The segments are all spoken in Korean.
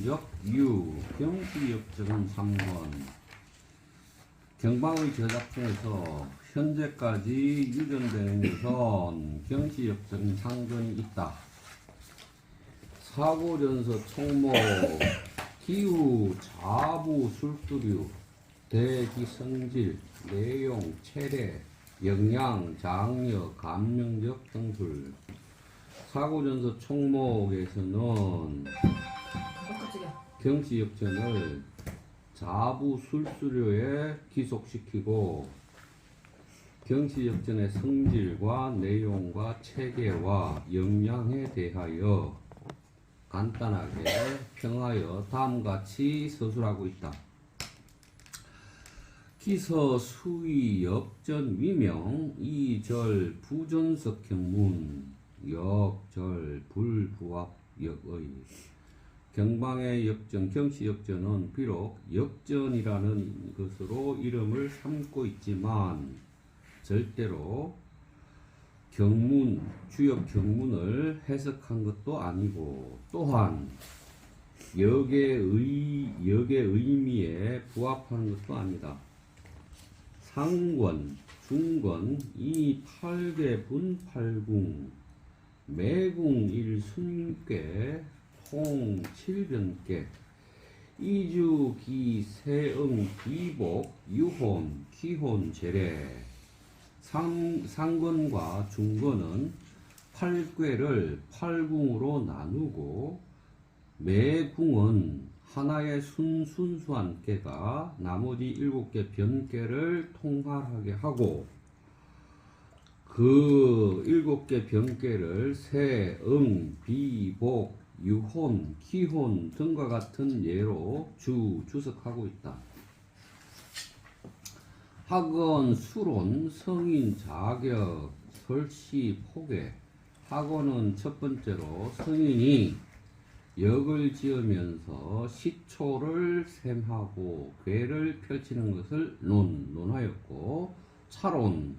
면적 U, 경시역정은 3번. 경방의 저작중에서 현재까지 유전되는 것은 경시역정 상근이 있다. 사고전서 총목, 기후, 자부, 술두류, 대기 성질, 내용, 체례, 영양, 장려, 감명적 등술. 사고전서 총목에서는 경시역전을 자부 술수료에 기속시키고 경시역전의 성질과 내용과 체계와 영양에 대하여 간단하게 평하여 다음같이 서술하고 있다. 기서 수위 역전 위명 이절 부전석 경문 역절 불부합 역의 경방의 역전 경시역전은 비록 역전이라는 것으로 이름을 삼고 있지만 절대로 경문 주역 경문을 해석한 것도 아니고 또한 역의 의미에 부합하는 것도 아니다. 상권, 중권, 이 8개 분팔궁, 매궁 1순괴, 통 7변괴, 이주기 세응 비복, 유혼, 기혼 제례. 상권과 중권은 8괴를 8궁으로 나누고 매궁은 하나의 순수한 꾀가 나머지 7개 변꾀를 통할하게 하고 그 7개 변꾀를 세, 응, 비, 복, 유혼, 기혼 등과 같은 예로 주석하고 있다. 학원, 수론, 성인, 자격, 설시, 포괴. 학원은 첫 번째로 성인이 역을 지으면서 시초를 셈하고 괴를 펼치는 것을 논하였고, 차론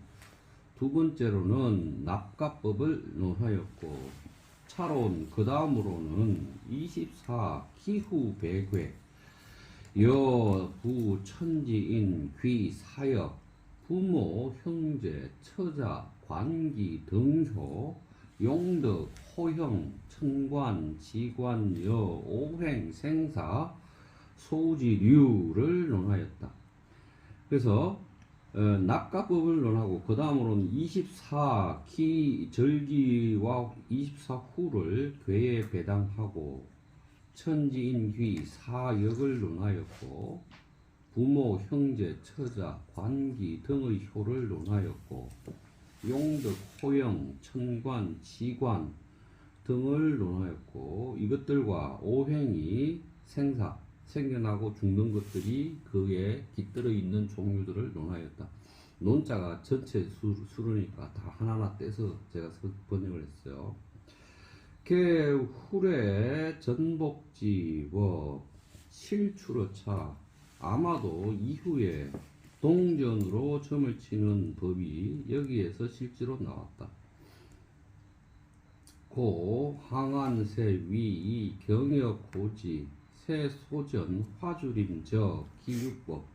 두 번째로는 납가법을 논하였고, 차론 그 다음으로는 24 기후 배괴 여, 부, 천지인, 귀, 사역, 부모, 형제, 처자, 관기, 등효, 용덕, 호형, 천관, 지관, 여, 오행, 생사, 소지류를 논하였다. 그래서 낙가법을 논하고 그 다음으로는 24기 절기와 24후를 괴에 배당하고 천지인귀 사역을 논하였고 부모, 형제, 처자, 관기 등의 효를 논하였고 용덕, 호영, 천관, 지관 등을 논하였고 이것들과 오행이 생사, 생겨나고 죽는 것들이 그에 깃들어 있는 종류들을 논하였다. 논자가 전체 수로니까 다 하나하나 떼서 제가 번역을 했어요. 후래 전복지워 실추로차 아마도 이후에 동전으로 점을 치는 법이 여기에서 실제로 나왔다. 고 항안세 위 경역 고지 세소전 화주림저 기육법.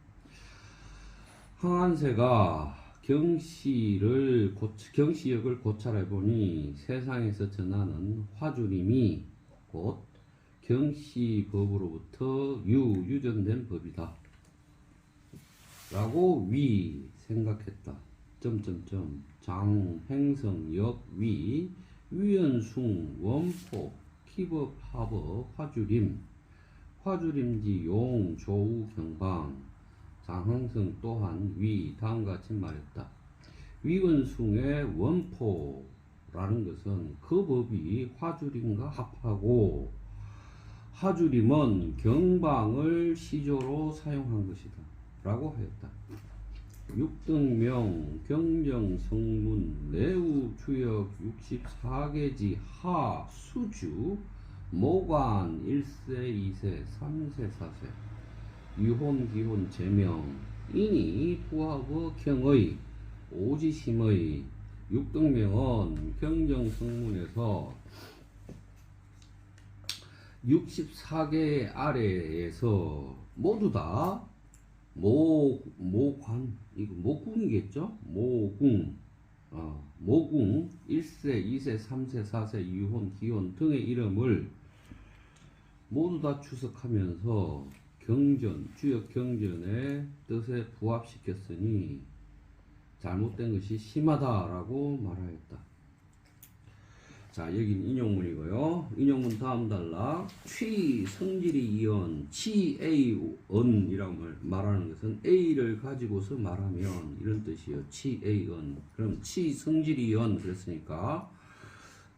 항안세가 경시역을 고찰해보니 세상에서 전하는 화주림이 곧 경시법으로부터 유전된 법이다 라고 생각했다. 장, 행성, 역, 위연숭, 원포, 키법, 하법, 화주림, 화주림지 용, 조우, 경방, 장항성 또한 다음과 같이 말했다. 위원숭의 원포라는 것은 그 법이 화주림과 합하고 화주림은 경방을 시조로 사용한 것이다 라고 하였다. 육등명, 경정성문, 내우 주역 64개지 하, 수주, 모관 1세, 2세, 3세, 4세 유혼, 기혼, 제명, 인이 부하고 경의, 오지심의 육등명은 경정성문에서 64개 아래에서 모두 다 모관, 이거 모궁이겠죠? 모궁 1세, 2세, 3세, 4세, 유혼, 기혼 등의 이름을 모두 다 추석하면서 경전, 주역 경전의 뜻에 부합시켰으니 잘못된 것이 심하다라고 말하였다. 자, 여긴 인용문이고요. 인용문 다음 단락. 취 성질이 이언, 치 A 언이라고 말하는 것은 A를 가지고서 말하면 이런 뜻이에요. 치 A 언. 그럼 치 성질이 이언 그랬으니까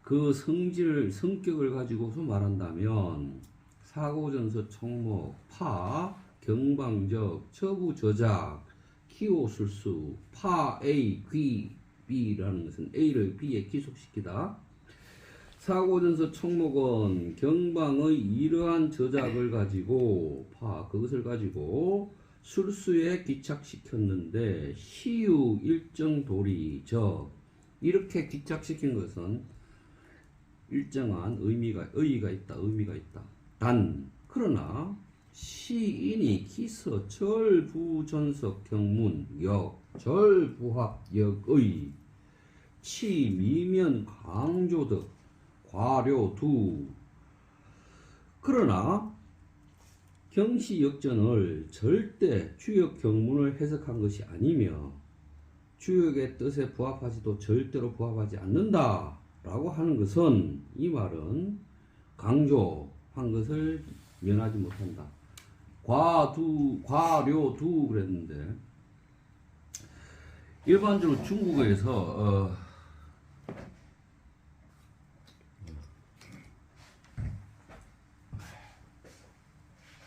그 성격을 가지고서 말한다면 사고전서 총목, 파, 경방적, 처구저작, 기호술수, 파 A, 귀 B라는 것은 A를 B에 기속시키다. 사고전서 총목은 경방의 이러한 저작을 가지고 그것을 가지고 술수에 기착시켰는데 시유 일정 도리 이렇게 기착시킨 것은 일정한 의의가 있다. 단 그러나 시인이 기서 절부전석 경문 절부합역의 치미면 강조득 과료두 그러나 경시역전을 절대 주역 경문을 해석한 것이 아니며 주역의 뜻에 부합하지도 절대로 부합하지 않는다 라고 하는 것은 이 말은 강조한 것을 면하지 못한다. 과료두 그랬는데 일반적으로 중국어에서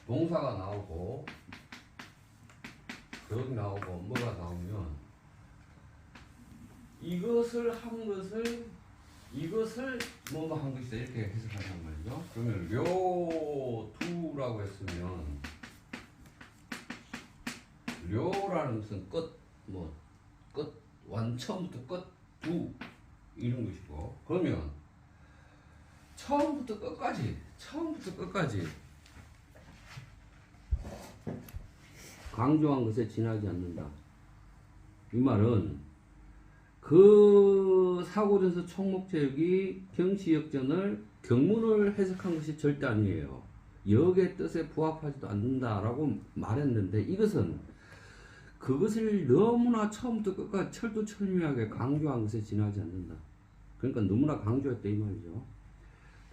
동사가 나오고 격 나오고 뭐가 나오면 이것을 뭐뭐 한 것이다 이렇게 해석한단 말이죠. 그러면 료두라고 했으면 료라는 것은 끝 처음부터 끝 두 이런 것이고 그러면 처음부터 끝까지 강조한 것에 지나지 않는다. 이 말은 그 사고전서 총목제역이 경시역전을 경문을 해석한 것이 절대 아니에요. 역의 뜻에 부합하지도 않는다라고 말했는데 이것은 그것을 너무나 처음부터 끝까지 철두철미하게 강조한 것에 지나지 않는다. 그러니까 너무나 강조했다 이 말이죠.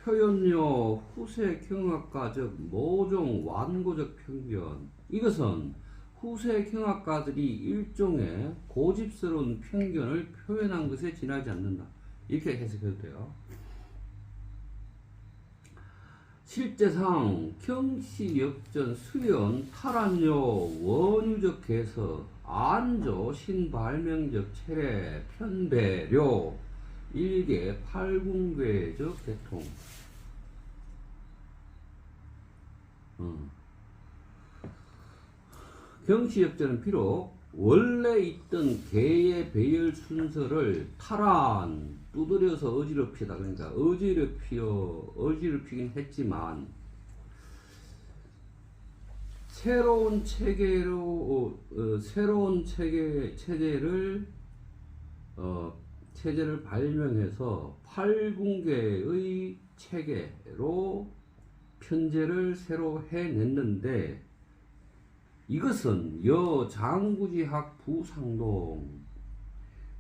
표현료 후세 경학가적 모종 완고적 편견 이것은 후세 경학가들이 일종의 고집스러운 편견을 표현한 것에 지나지 않는다. 이렇게 해석해도 돼요. 실제상 경시역전 수연 탈환료 원유적 개서 안조 신발명적 체례 편배료 일개 팔궁괴적 개통 경시역전은 비록 원래 있던 개의 배열 순서를 두드려서 어지럽히다. 그러니까 어지럽히긴 했지만 새로운 체제를 발명해서 팔궁계의 체계로 편제를 새로 해냈는데 이것은 여장구지학 부상동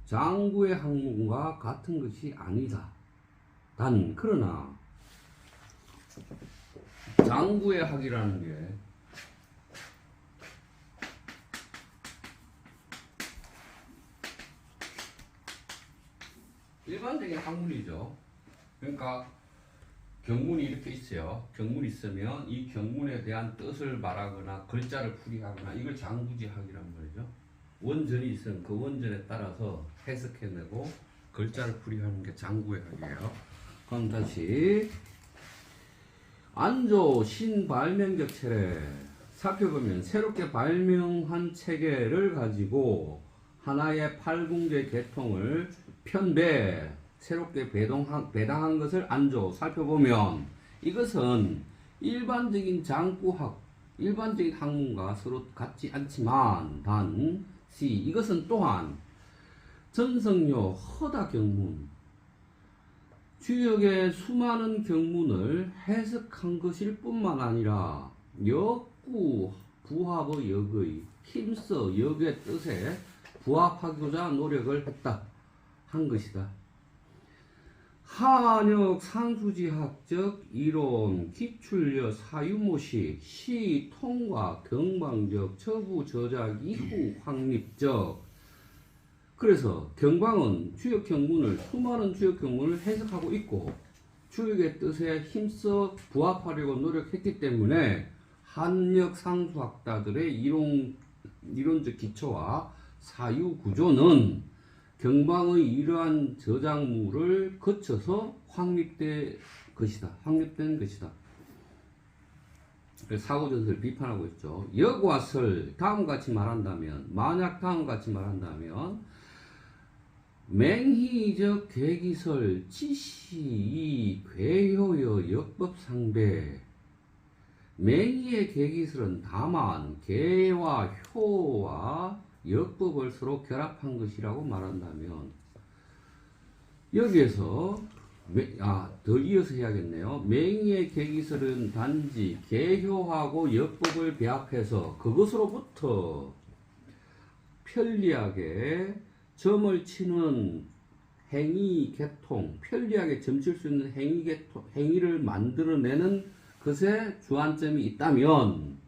장구의 학문과 같은 것이 아니다. 단 그러나 장구의 학이라는 게 일반적인 학문이죠. 그러니까 경문이 이렇게 있어요. 경문이 있으면 이 경문에 대한 뜻을 말하거나 글자를 풀이하거나 이걸 장구지학이란 말이죠. 원전이 있으면 그 원전에 따라서 해석해내고 글자를 풀이하는 게 장구의 학이에요. 그럼 다시 안조 신발명적 체례 살펴보면 새롭게 발명한 체계를 가지고 하나의 팔궁계 계통을 새롭게 배당한 것을 안조 살펴보면 이것은 일반적인 장구학, 일반적인 학문과 서로 같지 않지만 단 C. 이것은 또한 전성요 허다 경문, 주역의 수많은 경문을 해석한 것일 뿐만 아니라 역구 부합의 역의 힘써 역의 뜻에 부합하고자 노력을 했다 한 것이다. 한역 상수지학적 이론 기출여 사유모식 시 통과 경방적 처부 저작 이후 확립적. 그래서 경방은 주역 경문을 수많은 주역 경문을 해석하고 있고 주역의 뜻에 힘써 부합하려고 노력했기 때문에 한역 상수학자들의 이론적 기초와 사유 구조는 경방의 이러한 저작물을 거쳐서 확립된 것이다. 사고전설을 비판하고 있죠. 역과 설 만약 다음과 같이 말한다면 맹희적 괴기설 지시 괴효여 역법상배. 맹희의 괴기설은 다만 괴와 효와 역법을 서로 결합한 것이라고 말한다면 여기에서 더 이어서 해야겠네요. 맹희의 괴기설은 단지 괴효하고 역법을 배합해서 그것으로부터 편리하게 점을 치는 행위 개통, 편리하게 점칠 수 있는 행위를 만들어내는 것에 주안점이 있다면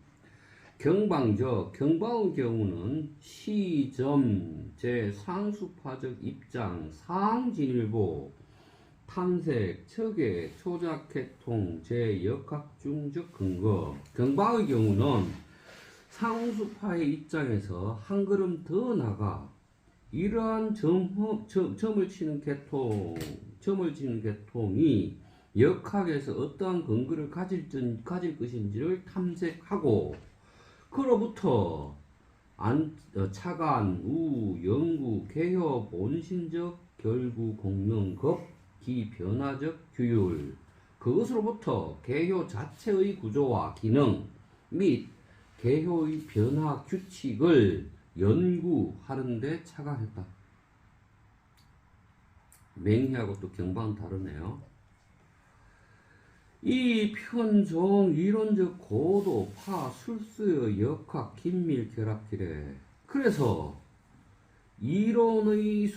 경방의 경우는 시점, 제 상수파적 입장, 상진일보, 탐색, 척의 초작개통, 제 역학중적 근거. 경방의 경우는 상수파의 입장에서 한 걸음 더 나가 이러한 점을 치는 개통이 역학에서 어떠한 근거를 가질 것인지를 탐색하고 그로부터 차관, 우, 영구, 개효, 본신적, 결구, 공명, 급, 기, 변화적, 규율 그것으로부터 개효 자체의 구조와 기능 및 개효의 변화 규칙을 연구하는 데 착안했다. 맹희하고 또 경방은 다르네요. 이 편종 이론적 고도, 파, 술수의 역학, 긴밀 결합기래. 그래서 이론의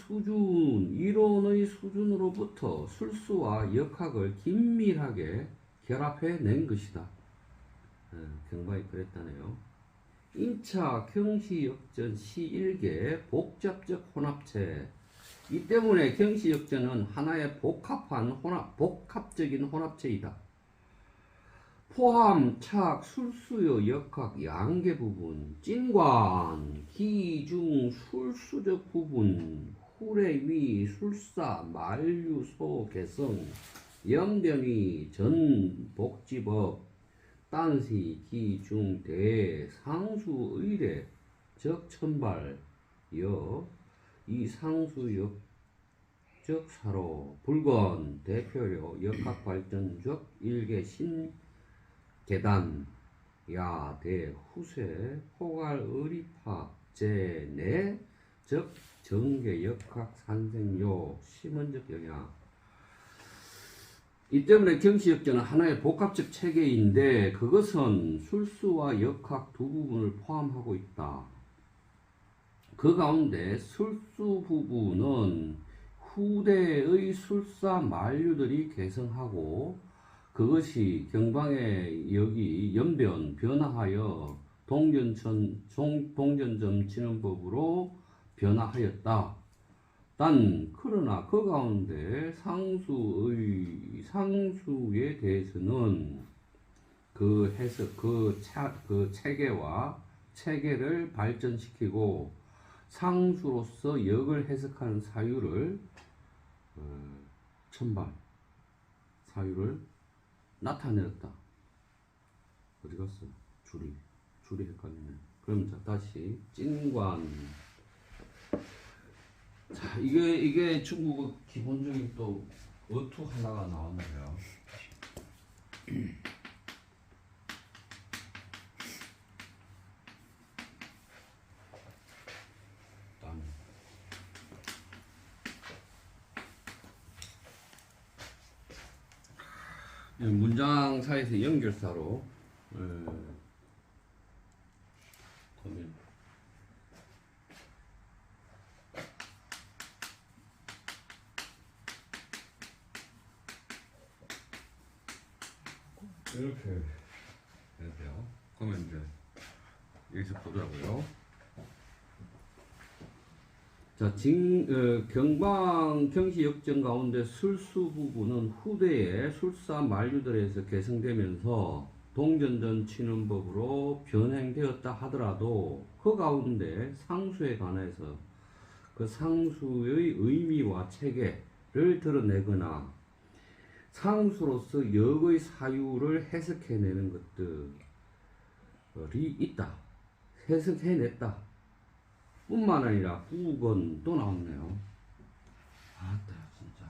수준으로부터 술수와 역학을 긴밀하게 결합해낸 것이다. 경방이 그랬다네요. 인차 경시역전 시1개 복잡적 혼합체. 이 때문에 경시역전은 하나의 복합적인 혼합체이다. 포함, 착, 술수요, 역학, 양계 부분, 찐관, 기중, 술수적 부분, 후래위, 술사, 만류, 소, 개성, 연변위, 전, 복지법, 딴시, 기중, 대, 상수, 의례, 적, 천발, 여, 이 상수역, 적, 사로, 불건, 대표료, 역학, 발전적, 일개, 신, 계단, 야, 대, 후세, 포갈, 의리파, 제, 내, 적, 정계, 역학, 산생요, 심원적 영향. 이 때문에 경시역전은 하나의 복합적 체계인데 그것은 술수와 역학 두 부분을 포함하고 있다. 그 가운데 술수 부분은 후대의 술사 만류들이 개성하고 그것이 경방의 역이 연변, 변화하여 동전점 치는 법으로 변화하였다. 그러나 그 가운데 상수에 대해서는 그 해석, 그 체계를 발전시키고 상수로서 역을 해석하는 사유를 사유를 나타내었다. 어디 갔어? 줄이 헷갈리네. 그럼 자, 다시 찐관. 자, 이게 중국어 기본적인 또 어투 하나가 나왔네요. 문장 사이에서 연결사로 보면 이렇게 해야 돼요. 그러면 이제 여기서 보자고요. 자, 경방 경시 역정 가운데 술수 부분은 후대의 술사 만류들에서 개성되면서 동전전 치는 법으로 변행되었다 하더라도 그 가운데 상수에 관해서 그 상수의 의미와 체계를 드러내거나 상수로서 역의 사유를 해석해내는 것들이 있다. 해석해냈다. 뿐만 아니라 후건 또 나왔네요. 아따 진짜.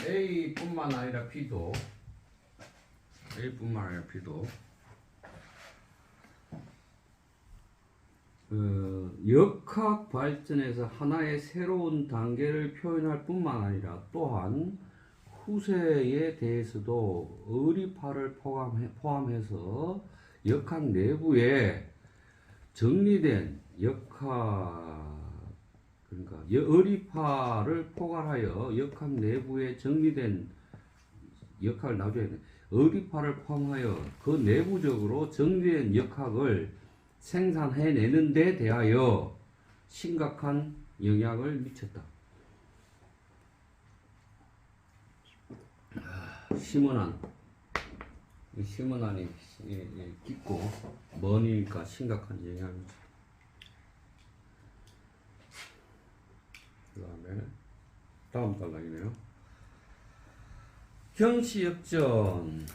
A뿐만 아니라 B도 역학 발전에서 하나의 새로운 단계를 표현할 뿐만 아니라 또한 후세에 대해서도 의리파를 포함해서 역학 내부에 정리된 그러니까 의리파를 포괄하여 역학 내부에 정리된 역학을 놔줘야 돼. 의리파를 포함하여 그 내부적으로 정리된 역학을 생산해내는 데 대하여 심각한 영향을 미쳤다. 심원한이 깊고 머니까 심각한 영향을 미쳤다. 그 다음에 다음 단락이네요. 경시역전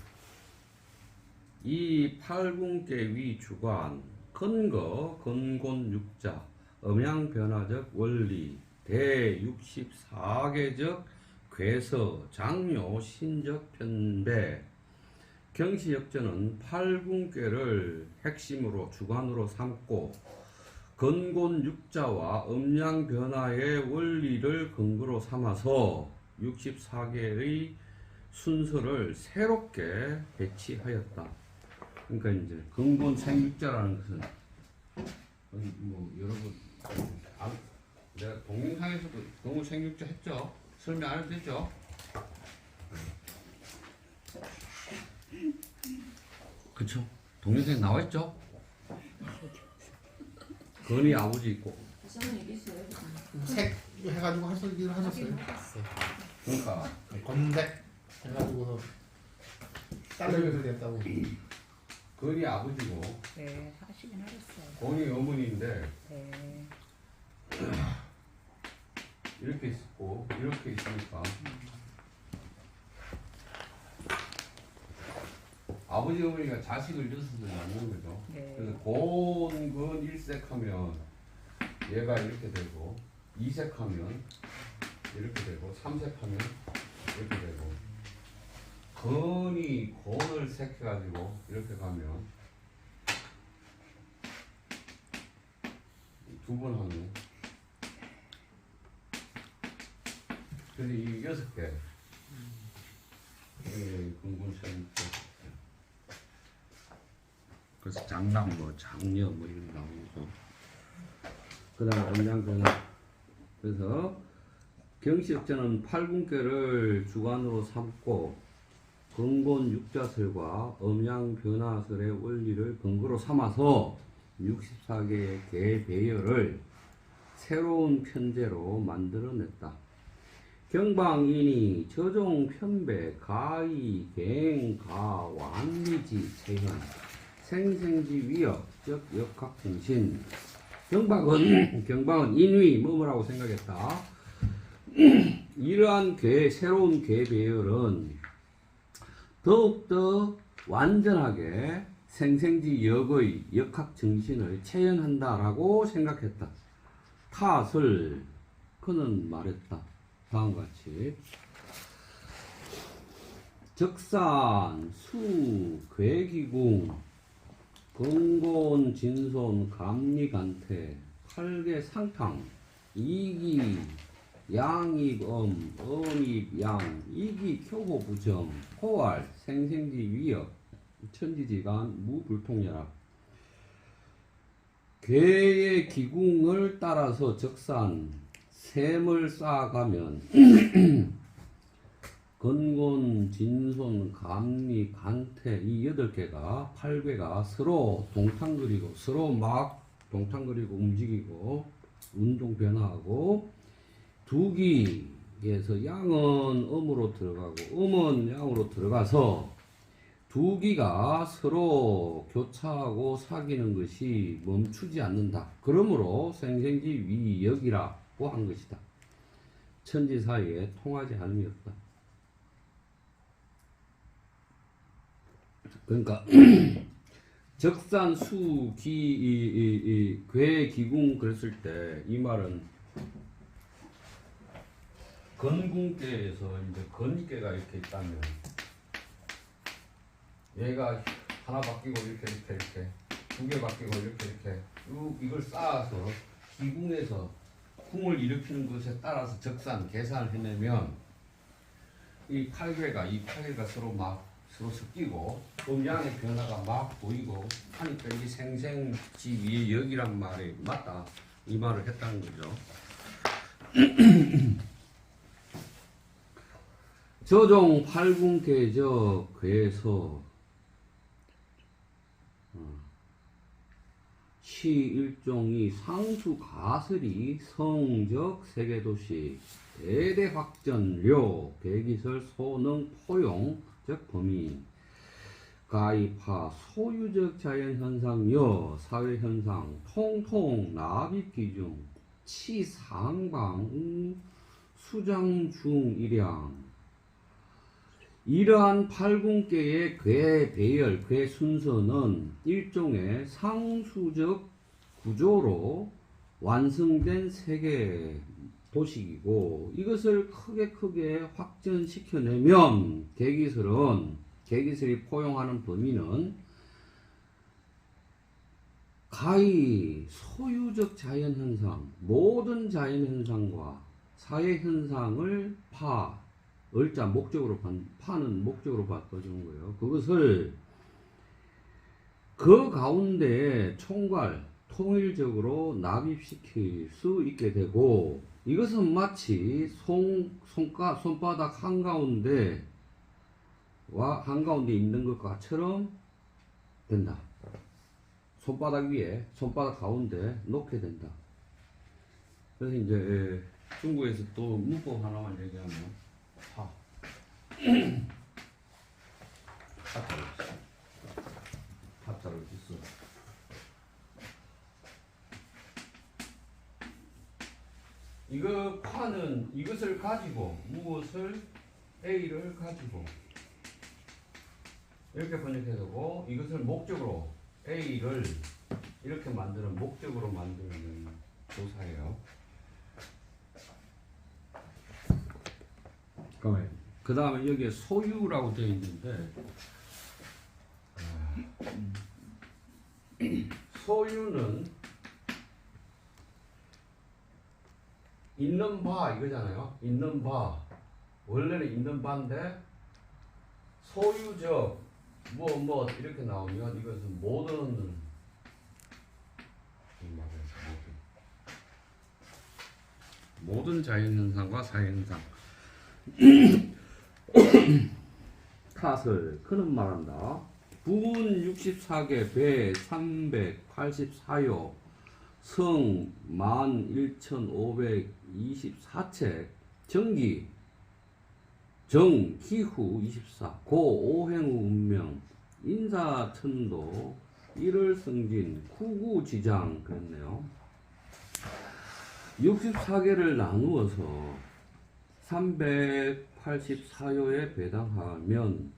이 8분계 위 주관 근거, 근곤 육자, 음양변화적 원리, 대64계적 괴서, 장묘, 신적 편배. 경시역전은 8분계를 핵심으로 주관으로 삼고 근곤 육자와 음양변화의 원리를 근거로 삼아서 64개의 순서를 새롭게 배치하였다. 그러니까 이제 근본 생육자라는 것은 뭐 여러분 내가 동영상에서도 근본 생육자 했죠? 설명 안 해도 되죠? 그쵸? 동영상에 나와있죠? 건이 아버지 있고 색 해가지고 하셨기를 하셨어요. 그러니까 건색 해가지고서 딸내미들 됐다고. 건이 아버지고 네, 하시긴 하셨어요. 건이 어머니인데 네. 이렇게 있고 이렇게 있으니까 아버지 어머니가 자식을 넣어서 낳는 거죠. 네. 그래서 곤근 일색하면 얘가 이렇게 되고 이색하면 이렇게 되고 삼색하면 이렇게 되고 건이 곤을 색해가지고 이렇게 가면 두 번 하면 그래서 이 6개 근본성 그래서 장남 뭐 장녀 뭐 이런 거 나오고 그 다음에 음양변화 그래서 경시역전은 8분계를 주관으로 삼고 근본 육자설과 음양변화설의 원리를 근거로 삼아서 64개의 개배열을 새로운 편제로 만들어냈다. 경방인이 저종 편배 가이 갱 가완리지 체현 생생지 위협 즉 역학통신 경방은 인위 뭐라고 생각했다. 이러한 새로운 계배열은 더욱더 완전하게 생생지 역의 역학 정신을 체현한다라고 생각했다. 탓을 그는 말했다. 다음과 같이 적산, 수, 괴기궁, 건곤, 진손, 감리, 간태, 팔계, 상탕, 이기, 양입, 음입, 양, 이기, 표고, 부정, 호활, 생생지, 위협, 천지지간, 무불통렬합. 괴의 기궁을 따라서 적산, 셈을 쌓아가면 건곤, 진손, 감리, 간태 이 8개가 8괴가 서로 동탕거리고 서로 막 동탕거리고 움직이고 운동 변화하고 두기에서 양은 음으로 들어가고 음은 양으로 들어가서 두기가 서로 교차하고 사귀는 것이 멈추지 않는다. 그러므로 생생지 위역이라고 한 것이다. 천지 사이에 통하지 않음이 없다. 그러니까 적산 수기 괴 기궁 그랬을 때 이 말은 건궁계에서 이제 건계가 이렇게 있다면 얘가 하나 바뀌고 이렇게 두 개 바뀌고 이렇게 이걸 쌓아서 기궁에서 궁을 일으키는 것에 따라서 적산 계산을 해내면 이 8괴가 서로 섞이고 음양의 변화가 막 보이고 하니까 이게 생생지위의 역이란 말이 맞다 이 말을 했다는 거죠. 저종 8궁계적 괴에서 시일종이 상수 가설이 성적 세계도시 대대확전료 배기설 소능 포용 즉 범위 가입하 소유적 자연현상여 사회현상 통통 납입기중 치상방 수장중일양 이러한 8궁계의 괴 배열, 괴 순서는 일종의 상수적 구조로 완성된 세계 도식이고 이것을 크게 확전시켜내면 계기설이 포용하는 범위는 가히 소유적 자연현상, 모든 자연현상과 사회현상을 을자 목적으로 파는 목적으로 바꿔주는 거예요. 그것을 그 가운데 통일적으로 납입시킬 수 있게 되고 이것은 마치 손바닥 한가운데 있는 것과처럼 된다. 손바닥 위에 손바닥 가운데 놓게 된다. 그래서 이제 중국에서 또 문법 하나만 얘기하면 파자를 있어. 이거 파는 이것을 가지고 무엇을 A를 가지고 이렇게 번역해야 되고 이것을 목적으로 A를 이렇게 만드는 목적으로 만드는 조사예요. 그 다음에 여기에 소유라고 되어 있는데 소유는 있는 바 이거잖아요. 있는 바 원래는 있는 바인데 소유적 뭐 이렇게 나오면 이것은 모든 자연현상과 사회현상 탓을 그는 말한다. 부분 64개 배 384요 성 11,524책 정기 정 기후 24 고 오행우 운명 인사천도 일월성진 구구지장 그랬네요. 64개를 나누어서 384요에 배당하면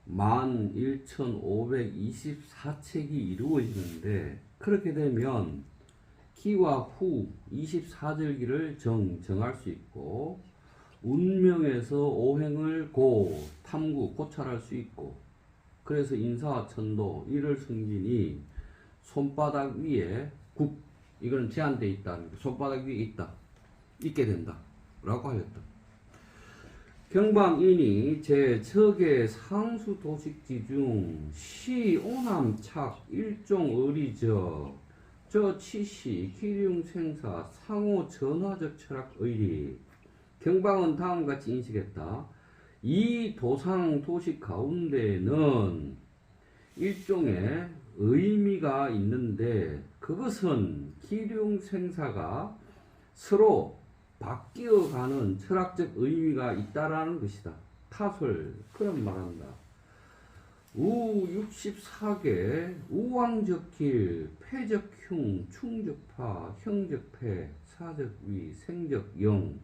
11,524책이 이루어지는데 그렇게 되면 기와 후 24절기를 정할 수 있고 운명에서 오행을 탐구, 고찰할 수 있고 그래서 인사와 천도 이를 승진이 손바닥 위에 국 이거는 제한돼 있다. 손바닥 위에 있게 된다. 라고 하였다. 경방인이 제 적의 상수 도식지 중 시 오남착 일종 의리적 저 치시 기륭 생사 상호 전화적 철학 의리 경방은 다음과 같이 인식했다. 이 도상 도식 가운데는 일종의 의미가 있는데 그것은 기륭 생사가 서로 바뀌어가는 철학적 의미가 있다라는 것이다. 타설 그런 말한다. 우 64개 우왕적 길 패적 흉 충적 형적 패 사적 위 생적 영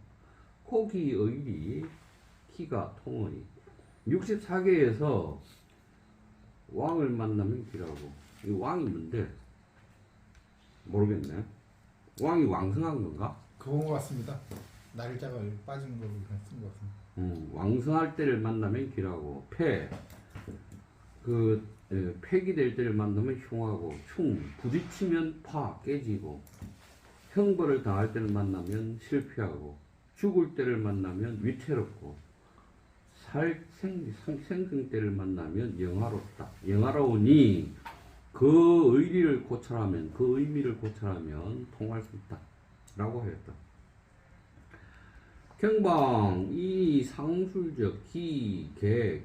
호기 의리 기가 통언이 64개에서 왕을 만나면 기라고. 이 왕이 뭔데? 모르겠네. 왕이 왕성한 건가? 그건 것 같습니다. 날짜가 여기 빠진 걸로 그냥 쓴 것 같습니다. 왕성할 때를 만나면 기라고. 팩이 될 때를 만나면 흉하고, 부딪히면 깨지고, 형벌을 당할 때를 만나면 실패하고, 죽을 때를 만나면 위태롭고, 생생 때를 만나면 영화롭다. 영화로우니 그 의리를 고찰하면, 그 의미를 고찰하면 통할 수 있다. 라고 하였다. 경방 이 상술적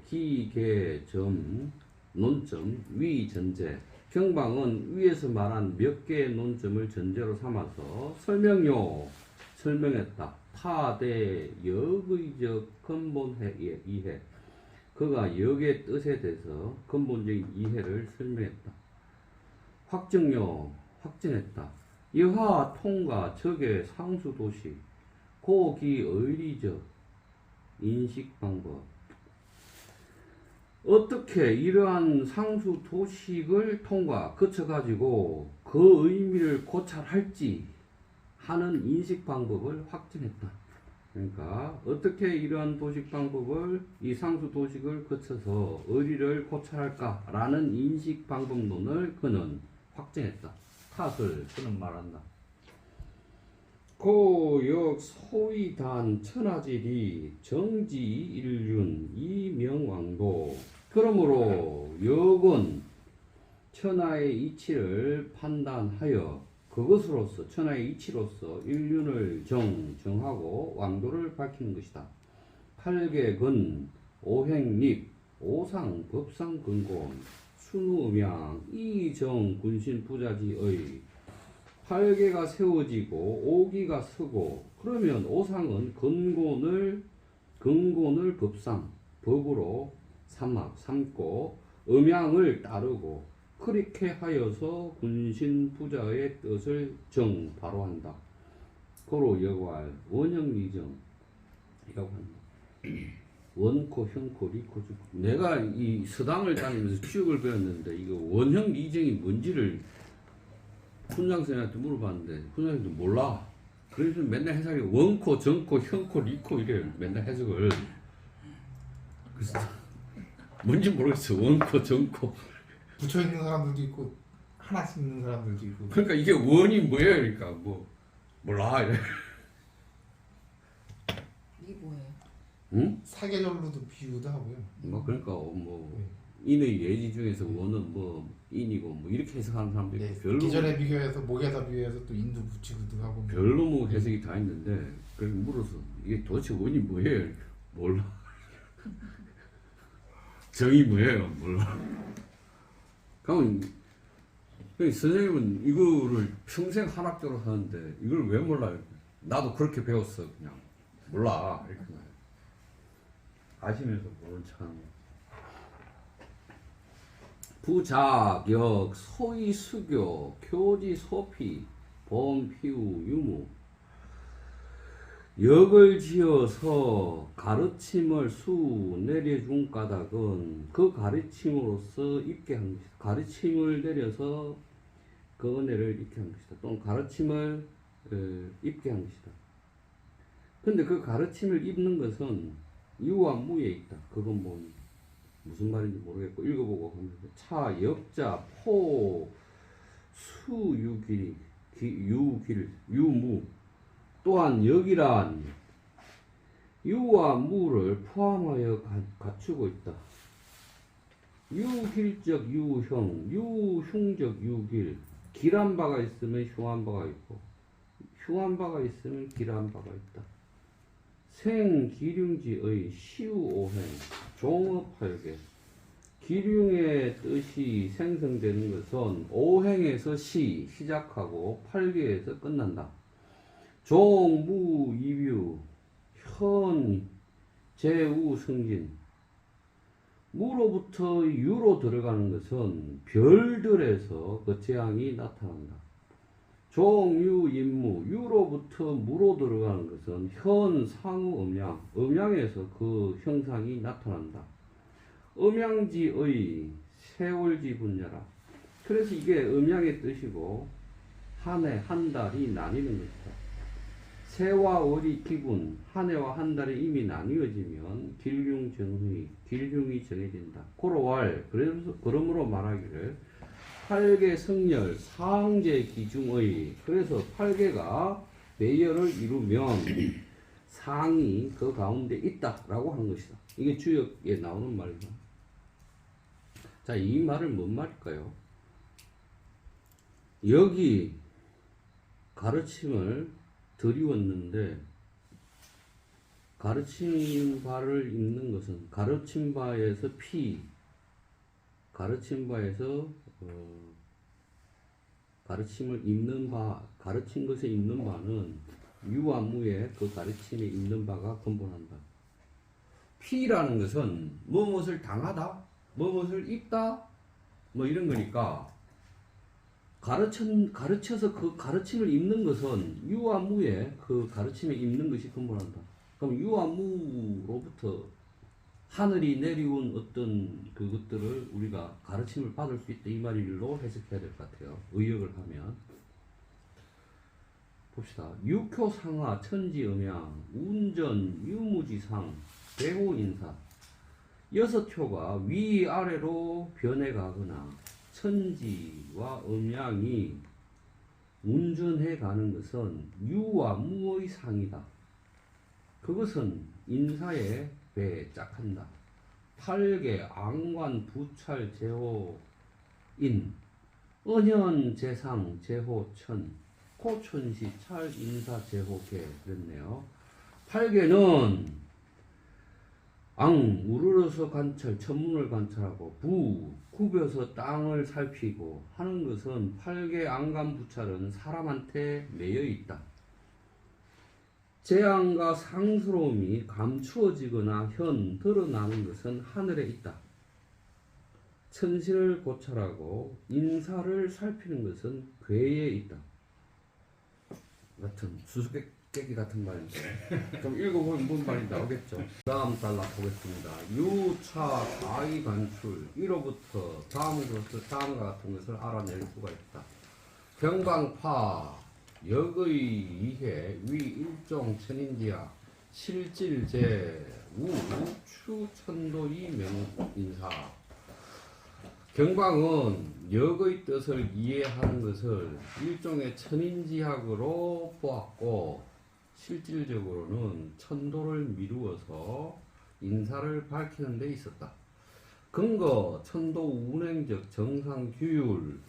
기계점 논점 위 전제 경방은 위에서 말한 몇 개의 논점을 전제로 삼아서 설명했다. 타대 역의적 근본해 이해 그가 역의 뜻에 대해서 근본적인 이해를 설명했다. 확정했다. 여하 통과 적의 상수도시 고기 의리적 인식 방법 어떻게 이러한 상수 도식을 거쳐가지고 그 의미를 고찰할지 하는 인식 방법을 확정했다. 그러니까 어떻게 이러한 도식 방법을 이 상수 도식을 거쳐서 의리를 고찰할까라는 인식 방법론을 그는 확정했다. 탓을 그는 말한다. 고역 소위단 천하질이 정지일륜 이명왕도 그러므로 역은 천하의 이치를 판단하여 그것으로서 천하의 이치로서 일륜을 정하고 왕도를 밝히는 것이다. 팔객은 오행립 오상 법상 근곤 순우음양 이정 군신 부자지의 8개가 세워지고 오기가 서고 그러면 오상은 근곤을 법상 법으로 삼고 음양을 따르고 그렇게 하여서 군신 부자의 뜻을 바로 한다. 고로 여과할 원형리정이라고 한다. 원코, 형코, 리코, 주코. 내가 이 서당을 다니면서 취업을 배웠는데 이거 원형 리정이 뭔지를 훈장선생한테 물어봤는데 훈장선생도 몰라. 그래서 맨날 해석이 원코, 정코, 형코, 리코 이래 맨날 해석을. 그래서 뭔지 모르겠어. 원코, 정코. 붙여 있는 사람들도 있고 하나씩 있는 사람들도 있고. 그러니까 이게 원이 뭐예요? 그러니까 뭐 몰라 이래. 이게 뭐예요? 응? 사계절로도 비유도 하고요. 뭐 그러니까 뭐 인의 예지 중에서 원은 뭐 인이고 뭐 이렇게 해석하는 사람도 있고 네, 별로 기절에 비교해서 목에다 비교해서 또 인도 붙이기도 하고. 별로 뭐 해석이 다 있는데 그래서 물어서 이게 도대체 원이 뭐예요? 몰라. 정이 뭐예요? 몰라. 그러면 선생님은 이거를 평생 한학적으로 하는데 이걸 왜 몰라요? 나도 그렇게 배웠어 그냥 몰라 이렇게 말해. 아시면서 모른 척하는 거. 부자격 소위 수교 교지 소피 범피우 유무 역을 지어서 가르침을 내려준 까닭은 그 가르침으로서 입게 한 것이다. 가르침을 내려서 그 은혜를 입게 한 것이다. 또는 가르침을 입게 한 것이다. 근데 그 가르침을 입는 것은 유와 무에 있다. 그건 뭐니? 무슨 말인지 모르겠고 읽어보고 하면 차, 역자, 포, 수, 유길, 유길, 유무. 또한 역이란 유와 무를 포함하여 갖추고 있다. 유길적 유형, 유흉적 유길. 길한 바가 있으면 흉한 바가 있고, 흉한 바가 있으면 길한 바가 있다. 생기륭지의 시우오행, 종업할개. 기륭의 뜻이 생성되는 것은 오행에서 시작하고 팔개에서 끝난다. 종, 무, 이뷰, 현, 제우, 승진. 무로부터 유로 들어가는 것은 별들에서 그 재앙이 나타난다. 종, 유, 임무, 유로부터 무로 들어가는 것은 현, 상우, 음양, 음양에서 그 형상이 나타난다. 음양지의 세월지 분야라. 그래서 이게 음양의 뜻이고 한 해, 한 달이 나뉘는 것이다. 새와 월이 기분, 한 해와 한 달이 이미 나뉘어지면 길흉정의, 길흉이 정해진다. 고로왈, 그러므로 말하기를 팔계 성열, 상제 기중의. 그래서 팔계가 매열을 이루면 상이 그 가운데 있다라고 한 것이다. 이게 주역에 나오는 말이다. 자, 이 말은 뭔 말일까요? 여기 가르침을 드리웠는데 가르친 바를 읽는 것은 가르친 바에서 가르친 바에서 가르침을 읽는 바, 가르친 것에 있는 바는 유와 무의 그 가르침에 있는 바가 근본한다. 피라는 것은 무엇을 당하다, 무엇을 입다, 뭐 이런 거니까 가르쳐서 그 가르침을 입는 것은 유와 무의 그 가르침에 입는 것이 근본한다. 그럼 유와 무로부터 하늘이 내려온 어떤 그것들을 우리가 가르침을 받을 수 있다 이 말일로 해석해야 될 것 같아요. 의역을 하면 봅시다. 유효상하 천지음양 운전 유무지상 배후인사 여섯 효가 위아래로 변해가거나 천지와 음양이 운전해 가는 것은 유와 무의 상이다. 그것은 인사에 배짝한다. 팔계 앙관 부찰 제호인 은현 제상 제호천 코천시 찰 인사 제호계 그랬네요. 팔계는 앙 우르르서 관찰 천문을 관찰하고 부 굽여서 땅을 살피고 하는 것은 팔계 앙간 부찰은 사람한테 매여 있다. 재앙과 상스러움이 감추어지거나 현 드러나는 것은 하늘에 있다. 천신을 고찰하고 인사를 살피는 것은 괴에 있다. 같은 수수께끼 같은 말인데 좀 읽어보면 뭔 말이 나오겠죠. 다음 단락 보겠습니다. 유차 가의 간출 1호부터 다음과 같은 것을 알아낼 수가 있다. 경방파 역의 이해 위 일종 천인지야 실질제 우추 천도이 명인사. 경방은 역의 뜻을 이해하는 것을 일종의 천인지학으로 보았고 실질적으로는 천도를 미루어서 인사를 밝히는 데 있었다. 근거 천도 운행적 정상규율에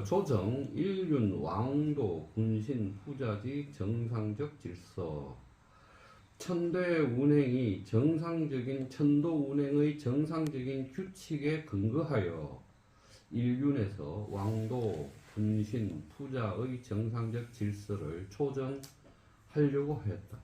조정, 일륜, 왕도, 군신, 후자직, 정상적 질서. 천도의 운행이 천도 운행의 정상적인 규칙에 근거하여 일륜에서 왕도, 군신, 후자의 정상적 질서를 조정하려고 하였다.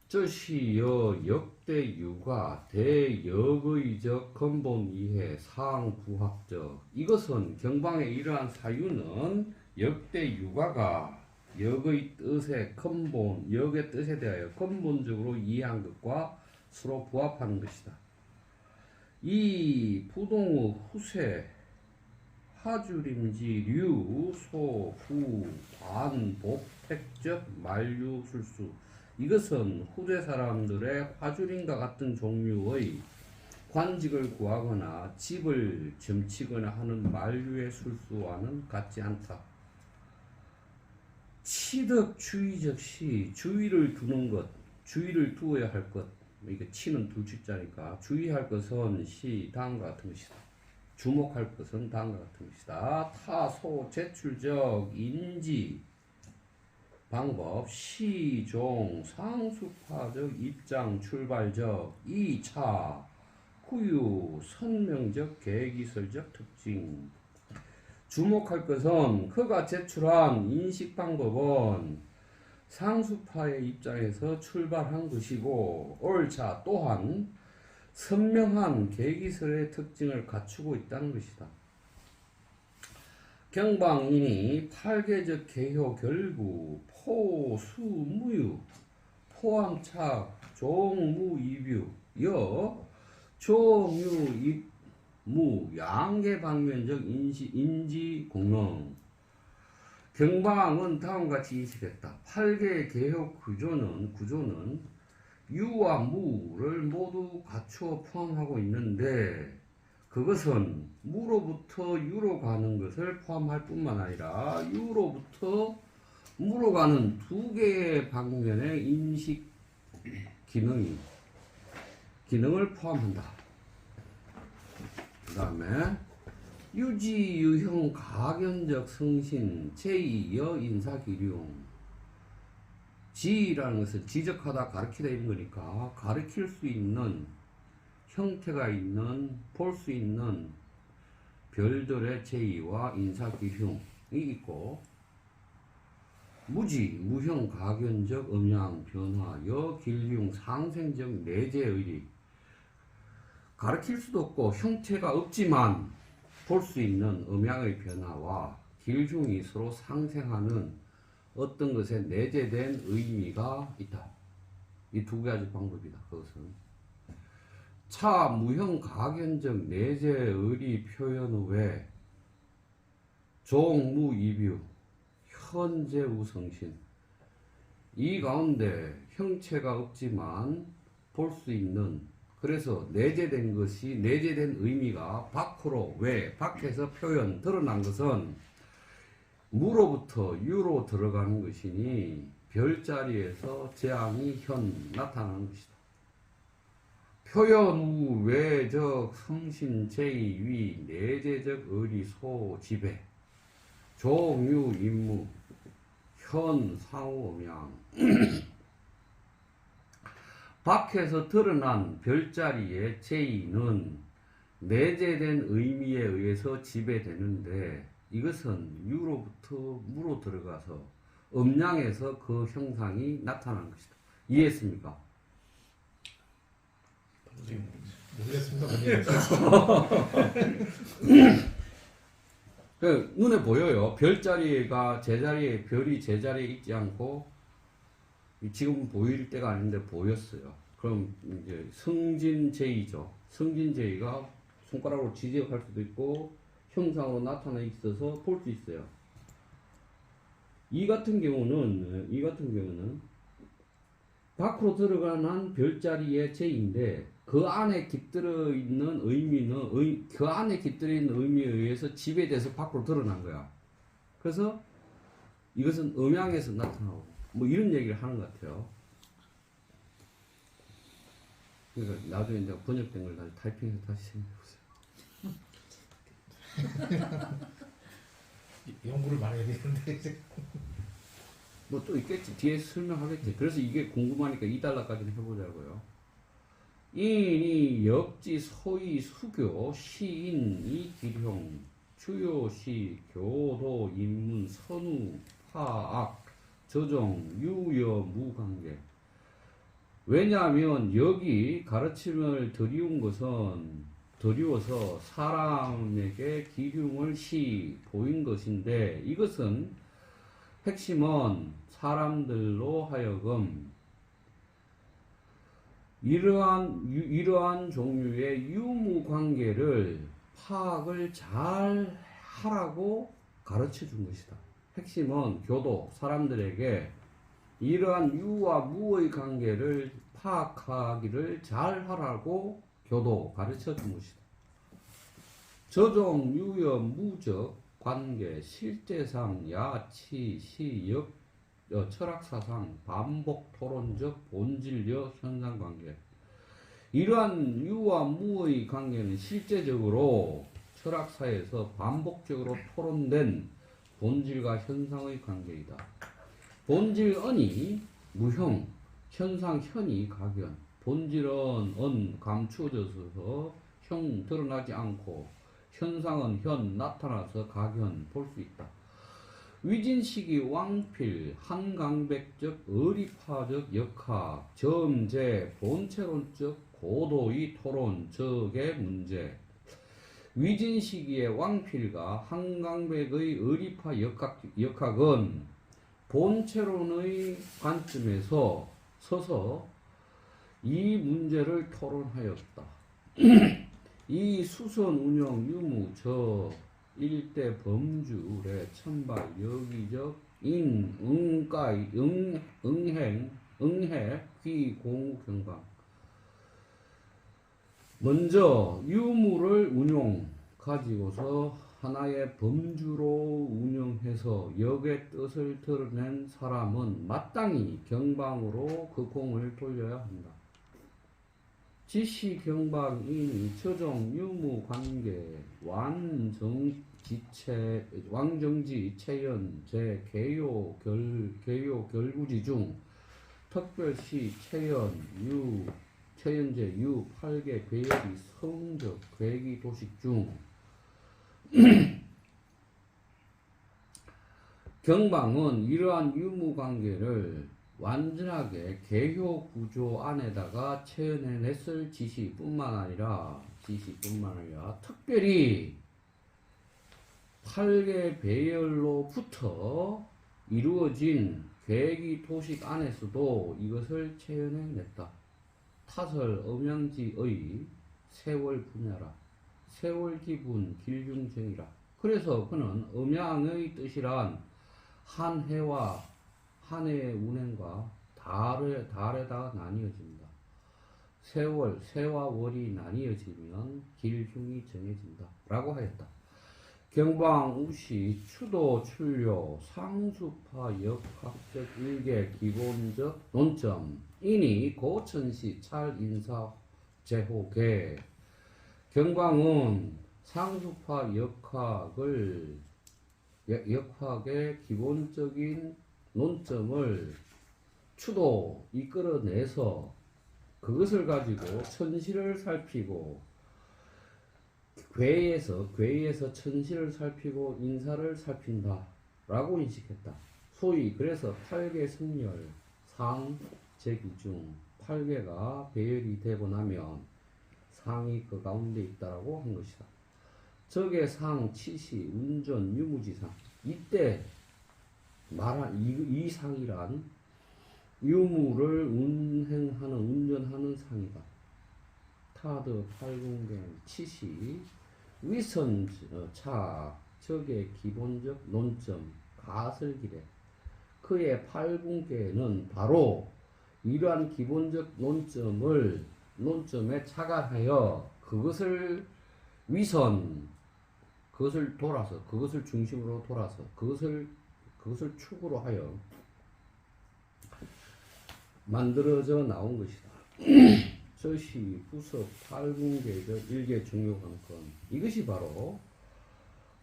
저시여 역대유가 대역의적 근본 이해 상부학적. 이것은 경방의 이러한 사유는 역대유가가 역의 뜻의 근본, 역의 뜻에 대하여 근본적으로 이해한 것과 서로 부합하는 것이다. 이 부동의 후세 하주림지 류, 소, 후, 관, 복, 택적, 만류, 술수. 이것은 후대 사람들의 화주림과 같은 종류의 관직을 구하거나 집을 점치거나 하는 만류의 술수와는 같지 않다. 치덕주의적 시 주의를 두는 것, 주의를 두어야 할 것, 이게 치는 둘치자니까 주의할 것은 시 다음과 같은 것이다. 주목할 것은 다음과 같은 것이다. 타소 제출적 인지 방법 시종 상수파적 입장 출발적 2차 후유 선명적 계기설적 특징. 주목할 것은 그가 제출한 인식 방법은 상수파의 입장에서 출발한 것이고 옳자 또한 선명한 계기설의 특징을 갖추고 있다는 것이다. 경방인이 팔계적 개효 결부 포수 무유 포함착 종무이뷰 여 조뮤입무 양계방면적 인지 공명. 경방은 다음과 같이 인식했다. 8개의 개혁 구조는 유와 무를 모두 갖추어 포함하고 있는데 그것은 무로부터 유로 가는 것을 포함할 뿐만 아니라 유로부터 무로 가는 두 개의 방면의 인식 기능을 포함한다. 그 다음에 유지, 유형, 가견적 성신, 제2여 인사기룡. 지라는 것은 지적하다, 가르치다 이런 거니까 가르칠 수 있는 형태가 있는, 볼 수 있는 별들의 제2와 인사기흉이 있고 무지, 무형, 가견적 음양, 변화, 여, 길흉, 상생적 내재의리. 가르칠 수도 없고 형태가 없지만 볼 수 있는 음양의 변화와 길흉이 서로 상생하는 어떤 것에 내재된 의미가 있다. 이 두 가지 방법이다. 그것은 차 무형 가견적 내재의리 표현 후에 종무이뷰 현재 우성신. 이 가운데 형체가 없지만 볼 수 있는, 그래서 내재된 것이, 내재된 의미가 밖으로, 외, 밖에서 표현, 드러난 것은 무로부터 유로 들어가는 것이니 별자리에서 재앙이 현 나타나는 것이다. 표현 후 외적 성신 제2위 내재적 의리 소 지배 종유 임무 현 상호 음양. 밖에서 드러난 별자리의 제2는 내재된 의미에 의해서 지배되는데 이것은 유로부터 무로 들어가서 음양에서 그 형상이 나타난 것이다. 이해했습니까? 모르겠습니다. 눈에 보여요. 별자리가 제자리에, 별이 제자리에 있지 않고 지금 보일 때가 아닌데 보였어요. 그럼 이제 성진제의죠. 성진제의가 손가락으로 지적할 수도 있고 형상으로 나타나 있어서 볼 수 있어요. 이 같은 경우는 밖으로 들어가는 별자리의 제인데 그 안에 깃들어 있는 의미는 그 안에 깃들어 있는 의미에 의해서 지배돼서 밖으로 드러난 거야. 그래서 이것은 음양에서 나타나고 뭐 이런 얘기를 하는 것 같아요. 그러니까 나중에 이제 번역된 걸 다시 타이핑해서 다시 생각해보세요. 연구를 많이 해야 되는데 이제 뭐 또 있겠지. 뒤에 설명하겠지. 그래서 이게 궁금하니까 2달러까지는 해보자고요. 인이 역지 소위 수교 시인이 기룡 주요시 교도 인문 선우 파악 저종 유여 무관계. 왜냐하면 여기 가르침을 드리워서 사람에게 기흉을 보인 것인데 이것은 핵심은 사람들로 하여금 이러한 종류의 유무 관계를 파악을 잘 하라고 가르쳐 준 것이다. 핵심은 교도, 사람들에게 이러한 유와 무의 관계를 파악하기를 잘 하라고 교도 가르쳐 준 것이다. 저종 유여 무적 관계 실제상 야치 시역 철학사상 반복 토론적 본질적 현상관계. 이러한 유와 무의 관계는 실제적으로 철학사에서 반복적으로 토론된 본질과 현상의 관계이다. 본질은이 무형, 현상현이 각연. 본질은 은 감추어져서 형 드러나지 않고 현상은 현 나타나서 각연 볼 수 있다. 위진식이 왕필, 한강백적, 의리파적 역학, 점재, 본체론적, 고도의 토론, 적의 문제. 위진시기의 왕필과 한강백의 의리파 역학은 본체론의 관점에서 서서 이 문제를 토론하였다. 이 수선 운영 유무 저 일대 범주의 천발 여기적 인 응가이 응해 귀 공우 경방. 먼저 유무를 운용 가지고서 하나의 범주로 운영해서 역의 뜻을 드러낸 사람은 마땅히 경방으로 그 공을 돌려야 한다. 지시 경방인 저종 유무 관계 왕정지 체연 제 개요 결구지 중 특별시 체연제 유 8개 괴열이 성적 괴기 도식 중 경방은 이러한 유무 관계를 완전하게 개효 구조 안에다가 체현해냈을 지시뿐만 아니라 특별히 8개 배열로부터 이루어진 괴기 도식 안에서도 이것을 체현해냈다. 타설 음양지의 세월 분야라. 세월 기분 길중정이라. 그래서 그는 음양의 뜻이란 한 해와 한 해의 운행과 달에다가 나뉘어진다. 세와 월이 나뉘어지면 길흉이 정해진다. 라고 하였다. 경방우시 추도 출료 상수파 역학적 일개 기본적 논점 이니 고천시 찰인사 제호계. 경방은 상수파 역학의 기본적인 논점을 추도 이끌어내서 그것을 가지고 천시를 살피고 괴에서 천시를 살피고 인사를 살핀다 라고 인식했다. 소위 그래서 8개 승열 상 제기 중 8개가 배열이 되고 나면 상이 그 가운데 있다라고 한 것이다. 적의 상, 치시, 운전, 유무지상. 이때 말한 이 상이란 유무를 운전하는 상이다. 타드, 팔공경, 치시, 위선, 차, 적의 기본적 논점, 가설기래. 그의 팔공계는 바로 이러한 기본적 논점에 착안하여 그것을 그것을 중심으로 돌아서 그것을 축으로 하여 만들어져 나온 것이다. 저시 부석 8군계적 일개 중요 관건. 이것이 바로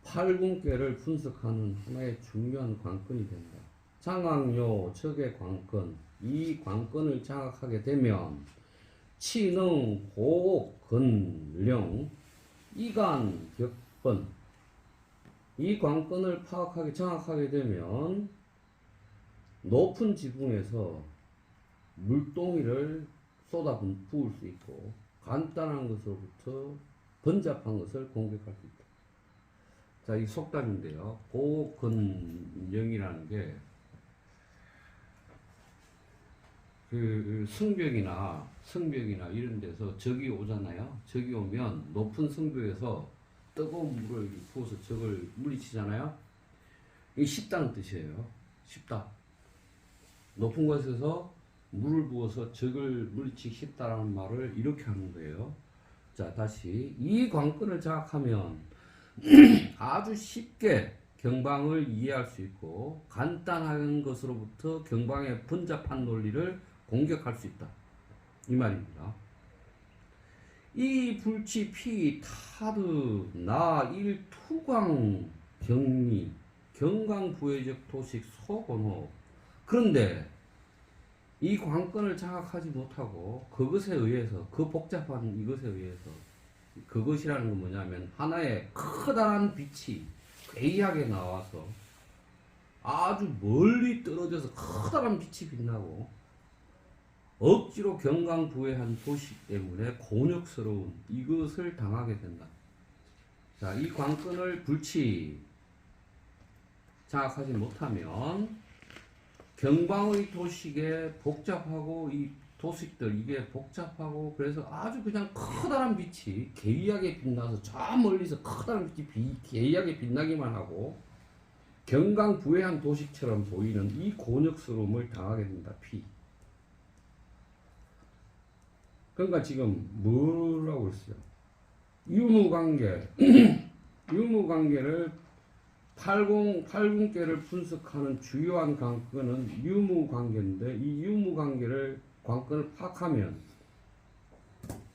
8군계를 분석하는 하나의 중요한 관건이 된다. 장악요 적의 관건. 이 관건을 장악하게 되면 치능 고옥 근령 이간 격번. 이 관건을 장악하게 되면 높은 지붕에서 물동이를 쏟아 부을 수 있고 간단한 것으로부터 번잡한 것을 공격할 수 있다. 자, 이 속담인데요. 고근영이라는 게 그 성벽이나 이런 데서 적이 오잖아요. 적이 오면 높은 성벽에서 뜨거운 물을 부어서 적을 물리치잖아요. 이게 쉽다는 뜻이에요. 쉽다. 높은 곳에서 물을 부어서 적을 물리치기 쉽다라는 말을 이렇게 하는 거예요. 자, 다시 이 관건을 장악하면 아주 쉽게 경방을 이해할 수 있고 간단한 것으로부터 경방의 번잡한 논리를 공격할 수 있다. 이 말입니다. 이 불치 피 타드 나 일 투광 경리 경강 부회적 도식 소건호. 그런데 이 관건을 장악하지 못하고 그것에 의해서 그 복잡한 이것에 의해서 그것이라는 건 뭐냐면 하나의 커다란 빛이 괴이하게 나와서 아주 멀리 떨어져서 커다란 빛이 빛나고 억지로 경강부회한 도시 때문에 곤욕스러운 이것을 당하게 된다. 자, 이 관건을 불치 장악하지 못하면 경방의 도식에 복잡하고 이 도식들 이게 복잡하고 그래서 아주 그냥 커다란 빛이 개이하게 빛나서 저 멀리서 커다란 빛이 개이하게 빛나기만 하고 경강부회한 도식처럼 보이는 이 곤욕스러움을 당하게 된다. 피. 그러니까 지금 뭐라고 했어요? 유무관계 유무관계를 80개를 분석하는 주요한 관건은 유무관계인데 이 유무관계를 관건을 파악하면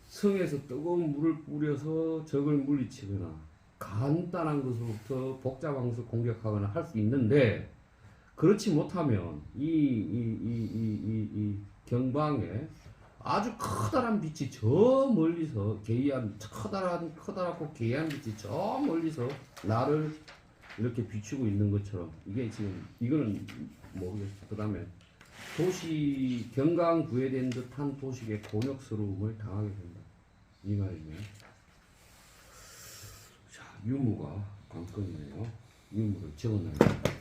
성에서 뜨거운 물을 뿌려서 적을 물리치거나 간단한 것으로부터 복잡한 것을 공격하거나 할 수 있는데 그렇지 못하면 이 경방에 아주 커다란 빛이 저 멀리서 개이한 커다랗고 개이한 빛이 저 멀리서 나를 이렇게 비추고 있는 것처럼 이게 지금 이거는 모르겠어. 그 다음에 도시 경강 부회된 듯한 도식의 곤욕스러움을 당하게 된다. 이 말이네요. 자, 유무가 관건이네요. 유무를 적어놔야겠다.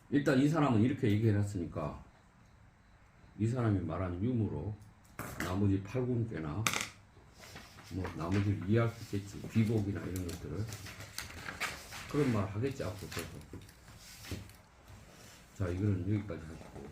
일단 이 사람은 이렇게 얘기해 놨으니까 이 사람이 말한 유무로 나머지 8군께나 뭐 나머지를 이해할 수 있겠지. 비복이나 이런 것들을 그런 말 하겠지 앞으로. 자, 이거는 여기까지 하고